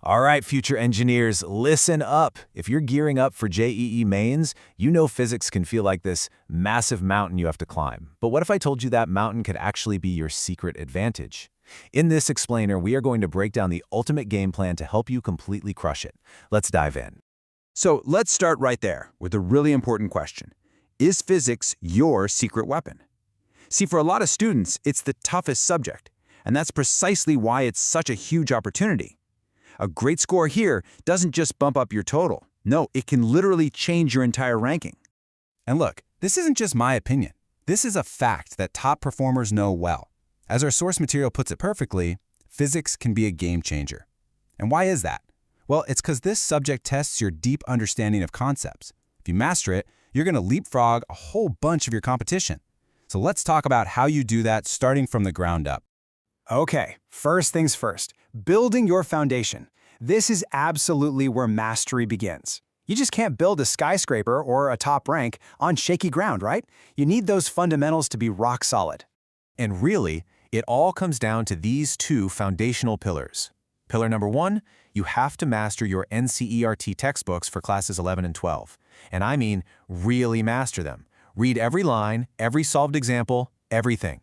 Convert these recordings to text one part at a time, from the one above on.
All right, future engineers, listen up. If you're gearing up for JEE mains, you know physics can feel like this massive mountain you have to climb. But what if I told you that mountain could actually be your secret advantage? In this explainer, we are going to break down the ultimate game plan to help you completely crush it. Let's dive in. So let's start right there with a really important question. Is physics your secret weapon? See, for a lot of students, it's the toughest subject, and that's precisely why it's such a huge opportunity. A great score here doesn't just bump up your total. No, it can literally change your entire ranking. And look, this isn't just my opinion. This is a fact that top performers know well. As our source material puts it perfectly, physics can be a game changer. And why is that? Well, it's because this subject tests your deep understanding of concepts. If you master it, you're going to leapfrog a whole bunch of your competition. So let's talk about how you do that starting from the ground up. Okay, first things first, building your foundation. This is absolutely where mastery begins. You just can't build a skyscraper or a top rank on shaky ground, right? You need those fundamentals to be rock solid. And really, it all comes down to these two foundational pillars. Pillar number 1, you have to master your NCERT textbooks for classes 11 and 12. And I mean really master them. Read every line, every solved example, everything.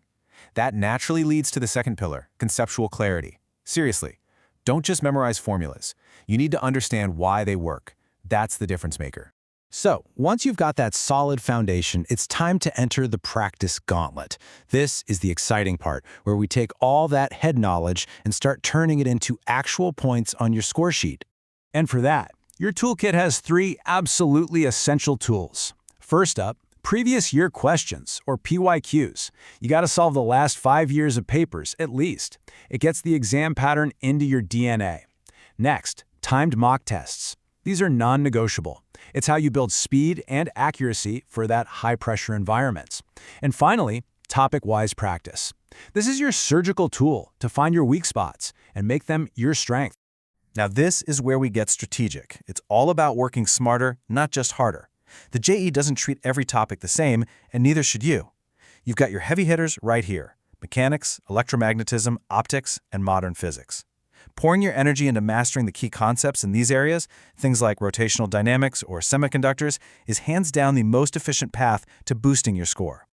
That naturally leads to the second pillar, conceptual clarity. Seriously, don't just memorize formulas. You need to understand why they work. That's the difference maker. So, once you've got that solid foundation, it's time to enter the practice gauntlet. This is the exciting part, where we take all that head knowledge and start turning it into actual points on your score sheet. And for that, your toolkit has 3 absolutely essential tools. First up, previous year questions, or PYQs. You got to solve the last 5 years of papers, at least. It gets the exam pattern into your DNA. Next, timed mock tests. These are non-negotiable. It's how you build speed and accuracy for that high-pressure environments. And finally, topic-wise practice. This is your surgical tool to find your weak spots and make them your strength. Now this is where we get strategic. It's all about working smarter, not just harder. The JEE doesn't treat every topic the same, and neither should you. You've got your heavy hitters right here: mechanics, electromagnetism, optics, and modern physics. Pouring your energy into mastering the key concepts in these areas, things like rotational dynamics or semiconductors, is hands down the most efficient path to boosting your score.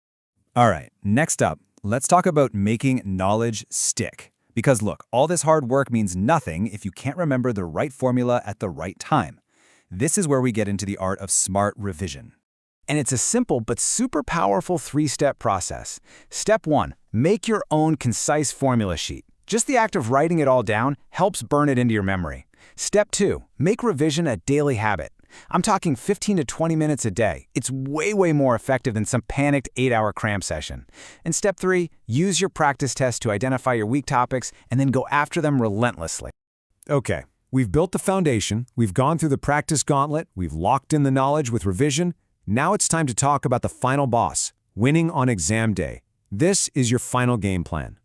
All right, next up, let's talk about making knowledge stick. Because look, all this hard work means nothing if you can't remember the right formula at the right time. This is where we get into the art of smart revision. And it's a simple but super powerful 3-step process. Step 1, make your own concise formula sheet. Just the act of writing it all down helps burn it into your memory. Step 2, make revision a daily habit. I'm talking 15 to 20 minutes a day. It's way more effective than some panicked 8-hour cram session. And step 3, use your practice test to identify your weak topics and then go after them relentlessly. Okay, we've built the foundation, we've gone through the practice gauntlet, we've locked in the knowledge with revision. Now it's time to talk about the final boss, winning on exam day. This is your final game plan.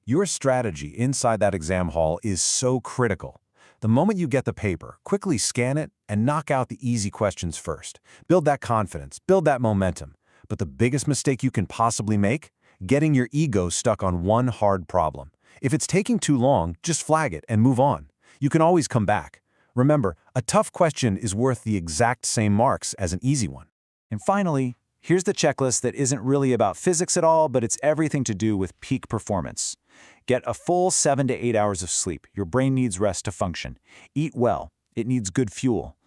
Your strategy inside that exam hall is so critical. The moment you get the paper, quickly scan it and knock out the easy questions first. Build that confidence, build that momentum. But the biggest mistake you can possibly make? Getting your ego stuck on one hard problem. If it's taking too long, just flag it and move on. You can always come back. Remember, a tough question is worth the exact same marks as an easy one. And finally, here's the checklist that isn't really about physics at all, but it's everything to do with peak performance. Get a full 7 to 8 hours of sleep. Your brain needs rest to function. Eat well. It needs good fuel.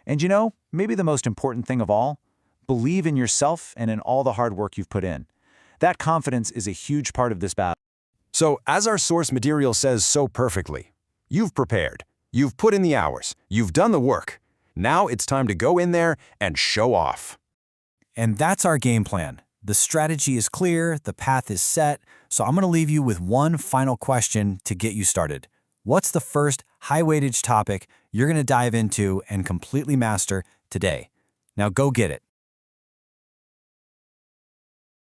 And you know, maybe the most important thing of all, believe in yourself and in all the hard work you've put in. That confidence is a huge part of this battle. So, as our source material says so perfectly, you've prepared, you've put in the hours, you've done the work. Now it's time to go in there and show off. And that's our game plan. The strategy is clear, the path is set, so I'm going to leave you with one final question to get you started. What's the first high-weightage topic you're going to dive into and completely master today? Now go get it.